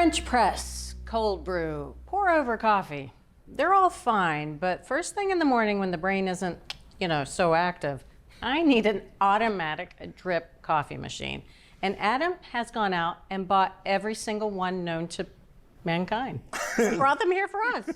French press, cold brew, pour over coffee. They're all fine, but first thing in the morning when the brain isn't, so active, I need an automatic drip coffee machine. And Adam has gone out and bought every single one known to mankind. He brought them here for us.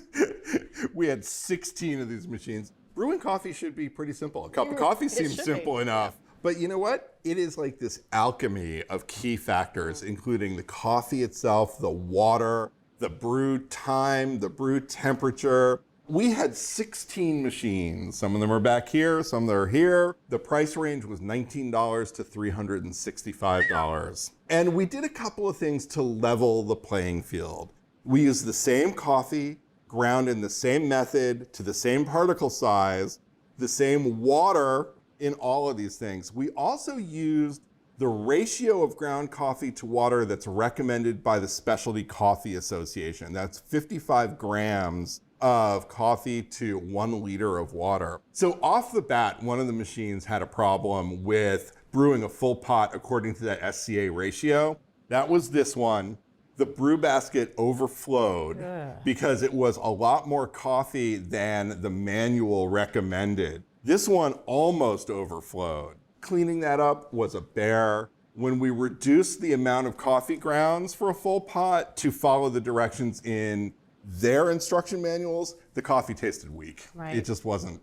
We had 16 of these machines. Brewing coffee should be pretty simple. A cup of coffee seems simple enough. But you know what? It is like this alchemy of key factors, including the coffee itself, the water, the brew time, the brew temperature. We had 16 machines. Some of them are back here, some that are here. The price range was $19 to $365. And we did a couple of things to level the playing field. We used the same coffee, ground in the same method, to the same particle size, the same water in all of these things. We also used the ratio of ground coffee to water that's recommended by the Specialty Coffee Association. That's 55 grams of coffee to 1 liter of water. So off the bat, one of the machines had a problem with brewing a full pot according to that SCA ratio. That was this one. The brew basket overflowed because it was a lot more coffee than the manual recommended. This one almost overflowed. Cleaning that up was a bear. When we reduced the amount of coffee grounds for a full pot to follow the directions in their instruction manuals, the coffee tasted weak. Right. It just wasn't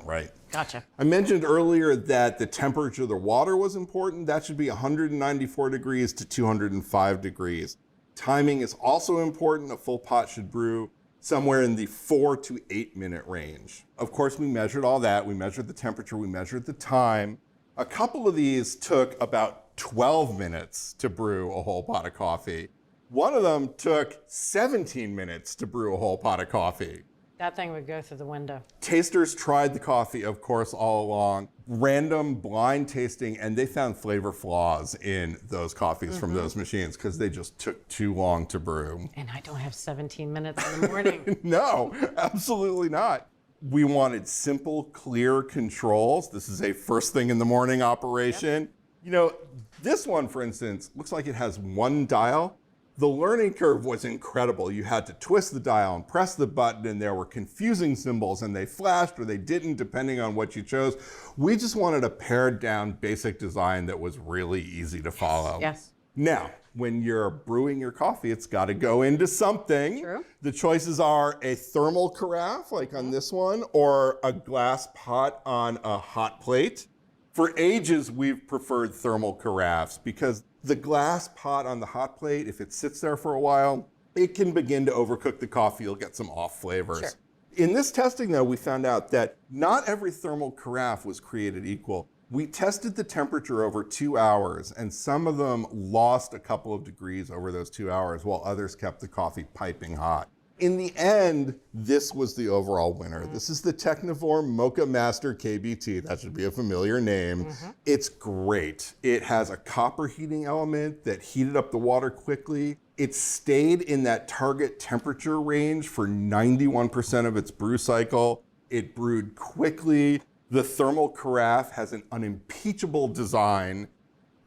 right. Gotcha. I mentioned earlier that the temperature of the water was important. That should be 194 degrees to 205 degrees. Timing is also important. A full pot should brew somewhere in the 4 to 8 minute range. Of course, we measured all that. We measured the temperature, we measured the time. A couple of these took about 12 minutes to brew a whole pot of coffee. One of them took 17 minutes to brew a whole pot of coffee. That thing would go through the window. Tasters tried the coffee, of course, all along. Random blind tasting, and they found flavor flaws in those coffees from those machines because they just took too long to brew. And I don't have 17 minutes in the morning. No, absolutely not. We wanted simple, clear controls. This is a first thing in the morning operation. Yep. This one, for instance, looks like it has one dial. The learning curve was incredible. You had to twist the dial and press the button, and there were confusing symbols, and they flashed or they didn't, depending on what you chose. We just wanted a pared down basic design that was really easy to follow. Yes. Now, when you're brewing your coffee, it's got to go into something. True. The choices are a thermal carafe, like on this one, or a glass pot on a hot plate. For ages, we've preferred thermal carafes because the glass pot on the hot plate, if it sits there for a while, it can begin to overcook the coffee. You'll get some off flavors. Sure. In this testing, though, we found out that not every thermal carafe was created equal. We tested the temperature over 2 hours, and some of them lost a couple of degrees over those 2 hours, while others kept the coffee piping hot. In the end, this was the overall winner. This is the Technivore Mocha Master KBT. That should be a familiar name. It's great. It has a copper heating element that heated up the water quickly. It stayed in that target temperature range for 91% of its brew cycle. It brewed quickly. The thermal carafe has an unimpeachable design.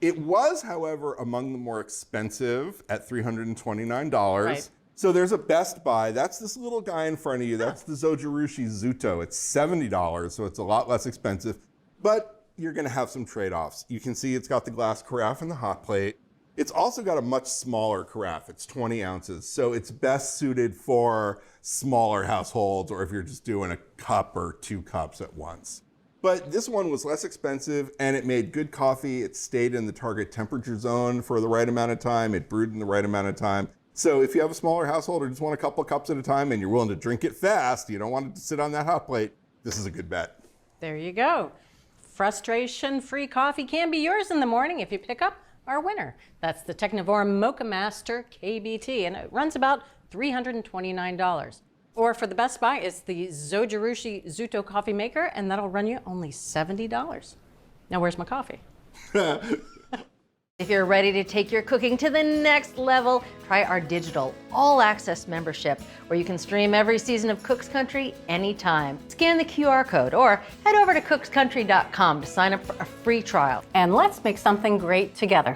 It was, however, among the more expensive at $329. Right. So there's a best buy. That's this little guy in front of you. That's the Zojirushi Zuto. It's $70, so it's a lot less expensive. But you're going to have some trade-offs. You can see it's got the glass carafe and the hot plate. It's also got a much smaller carafe. It's 20 ounces. So it's best suited for smaller households or if you're just doing a cup or 2 cups at once. But this one was less expensive and it made good coffee. It stayed in the target temperature zone for the right amount of time. It brewed in the right amount of time. So if you have a smaller household or just want a couple of cups at a time and you're willing to drink it fast, you don't want it to sit on that hot plate, this is a good bet. There you go. Frustration-free coffee can be yours in the morning if you pick up our winner. That's the Technivore Mocha Master KBT, and it runs about $329. Or for the best buy, it's the Zojirushi Zuto coffee maker, and that'll run you only $70. Now, where's my coffee? If you're ready to take your cooking to the next level, try our digital all-access membership, where you can stream every season of Cook's Country anytime. Scan the QR code or head over to cookscountry.com to sign up for a free trial. And let's make something great together.